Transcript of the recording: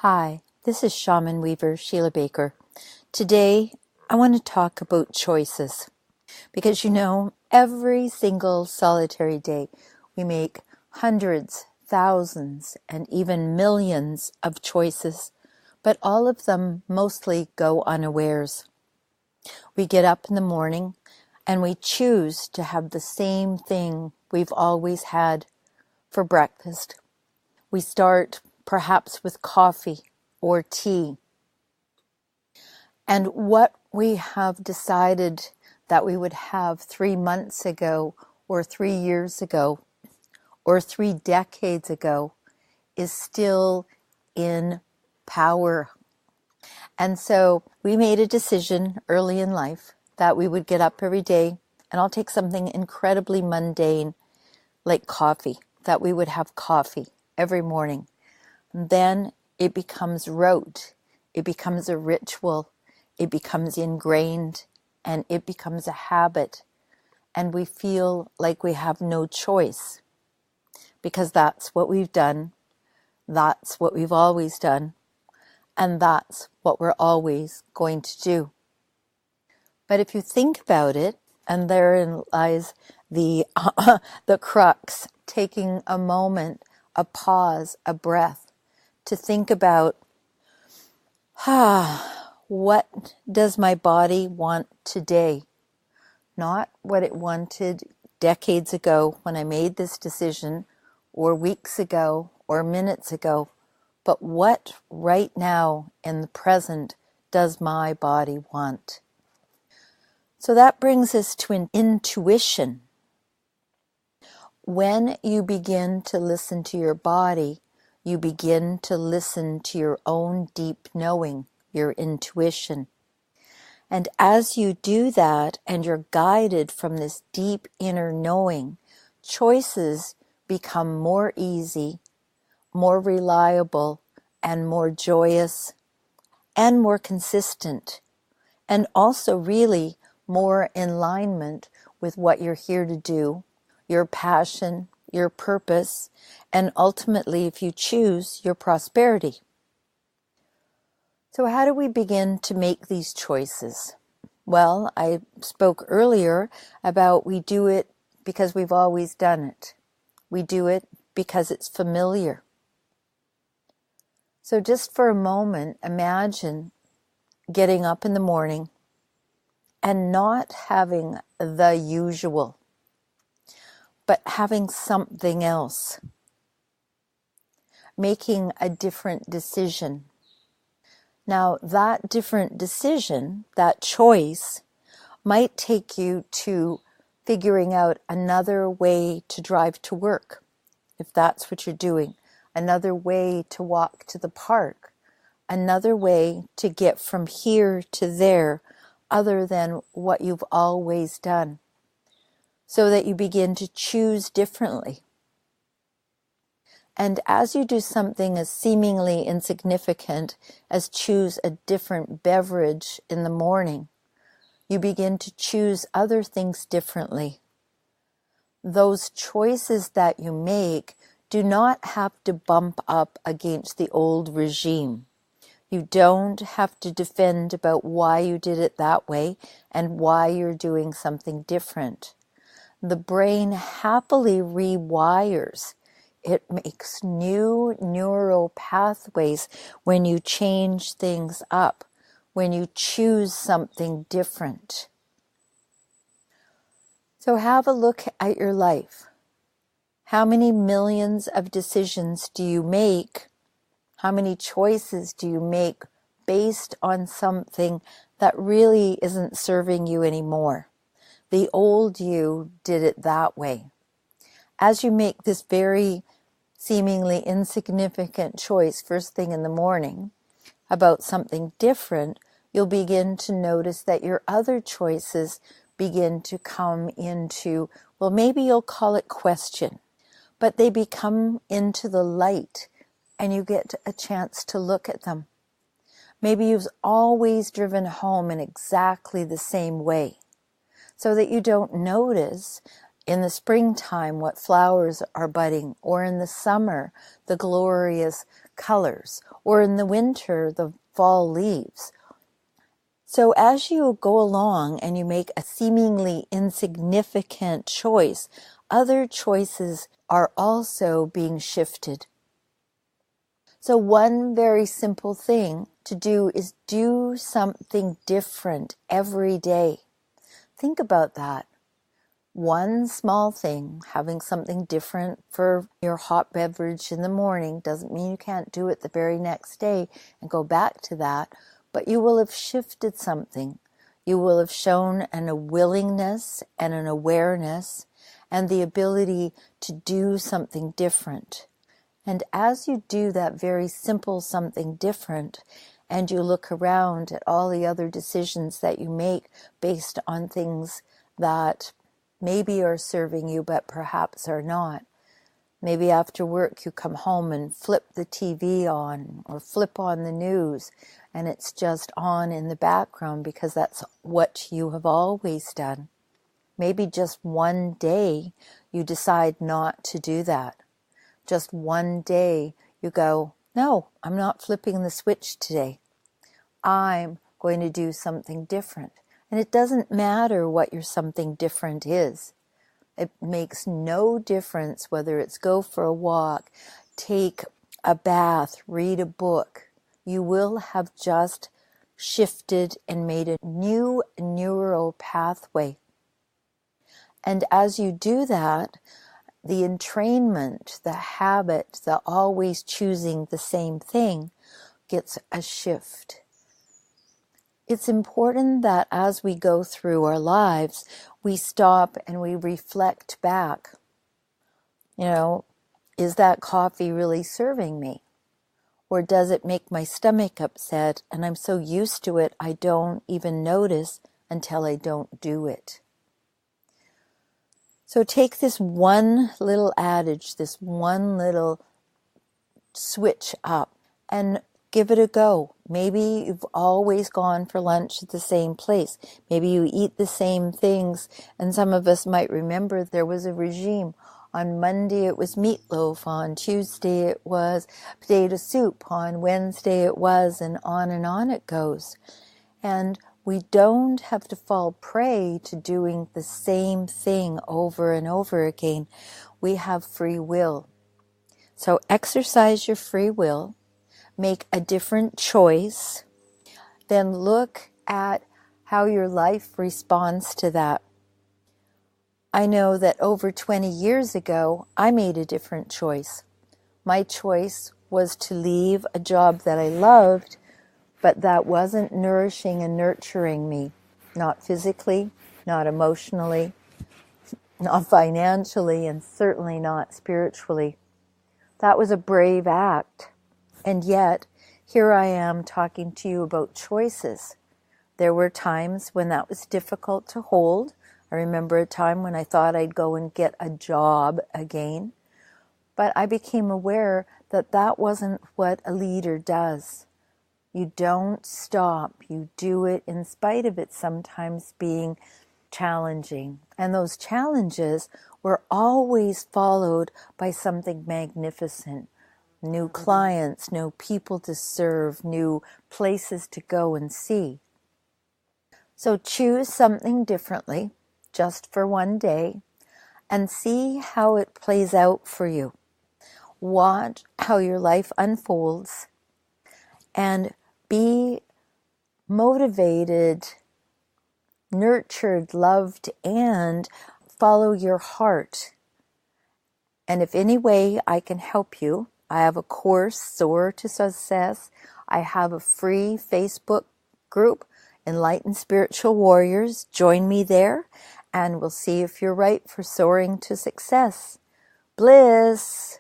Hi, this is ShamanWeaver, Sheila Baker. Today, I want to talk about choices. Because every single solitary day, we make hundreds, thousands, and even millions of choices, but all of them mostly go unawares. We get up in the morning and we choose to have the same thing we've always had for breakfast. We start perhaps with coffee or tea. And what we have decided that we would have 3 months ago or 3 years ago or 3 decades ago is still in power. And so we made a decision early in life that we would get up every day, and I'll take something incredibly mundane like coffee, that we would have coffee every morning. And then it becomes rote, it becomes a ritual, it becomes ingrained, and it becomes a habit. And we feel like we have no choice because that's what we've done, that's what we've always done, and that's what we're always going to do. But if you think about it, and therein lies the crux, taking a moment, a pause, a breath, to think about, what does my body want today? Not what it wanted decades ago when I made this decision, or weeks ago, or minutes ago, but what right now in the present does my body want? So that brings us to an intuition. When you begin to listen to your body, you begin to listen to your own deep knowing, your intuition. And as you do that, and you're guided from this deep inner knowing, choices become more easy, more reliable, and more joyous, and more consistent, and also really more in alignment with what you're here to do, your passion, your purpose, and ultimately, if you choose, your prosperity. So how do we begin to make these choices? Well, I spoke earlier about we do it because we've always done it. We do it because it's familiar. So just for a moment, imagine getting up in the morning and not having the usual, but having something else, making a different decision. Now, that different decision, that choice, might take you to figuring out another way to drive to work, if that's what you're doing, another way to walk to the park, another way to get from here to there, other than what you've always done, so that you begin to choose differently. And as you do something as seemingly insignificant as choose a different beverage in the morning, you begin to choose other things differently. Those choices that you make do not have to bump up against the old regime. You don't have to defend about why you did it that way and why you're doing something different. The brain happily rewires. It makes new neural pathways when you change things up, when you choose something different. So have a look at your life. How many millions of decisions do you make? How many choices do you make based on something that really isn't serving you anymore? The old you did it that way. As you make this very seemingly insignificant choice first thing in the morning about something different, you'll begin to notice that your other choices begin to come into, well, maybe you'll call it question, but they become into the light and you get a chance to look at them. Maybe you've always driven home in exactly the same way, so that you don't notice in the springtime what flowers are budding, or in the summer the glorious colors, or in the winter the fall leaves. So as you go along and you make a seemingly insignificant choice, other choices are also being shifted. So one very simple thing to do is do something different every day. Think about that. One small thing, having something different for your hot beverage in the morning, doesn't mean you can't do it the very next day and go back to that, but you will have shifted something. You will have shown a willingness and an awareness and the ability to do something different. And as you do that very simple something different, and you look around at all the other decisions that you make based on things that maybe are serving you but perhaps are not. Maybe after work you come home and flip the TV on or flip on the news, and it's just on in the background because that's what you have always done. Maybe just one day you decide not to do that. Just one day you go, no, I'm not flipping the switch today. I'm going to do something different. And it doesn't matter what your something different is. It makes no difference whether it's go for a walk, take a bath, read a book. You will have just shifted and made a new neural pathway. And as you do that, the entrainment, the habit, the always choosing the same thing gets a shift. It's important that as we go through our lives, we stop and we reflect back. Is that coffee really serving me? Or does it make my stomach upset and I'm so used to it I don't even notice until I don't do it? So take this one little adage, this one little switch up and give it a go. Maybe you've always gone for lunch at the same place. Maybe you eat the same things. And some of us might remember there was a regime. On Monday it was meatloaf. On Tuesday it was potato soup. On Wednesday it was, and on it goes. And we don't have to fall prey to doing the same thing over and over again. We have free will. So exercise your free will. Make a different choice, then look at how your life responds to that. I know that over 20 years ago, I made a different choice. My choice was to leave a job that I loved, but that wasn't nourishing and nurturing me, not physically, not emotionally, not financially, and certainly not spiritually. That was a brave act. And yet, here I am talking to you about choices. There were times when that was difficult to hold. I remember a time when I thought I'd go and get a job again. But I became aware that that wasn't what a leader does. You don't stop. You do it in spite of it sometimes being challenging. And those challenges were always followed by something magnificent. New clients, new people to serve, new places to go and see. So choose something differently, just for one day, and see how it plays out for you. Watch how your life unfolds, and be motivated, nurtured, loved, and follow your heart. And if any way I can help you, I have a course, Soar to Success. I have a free Facebook group, Enlightened Spiritual Warriors. Join me there, and we'll see if you're right for soaring to success. Bliss!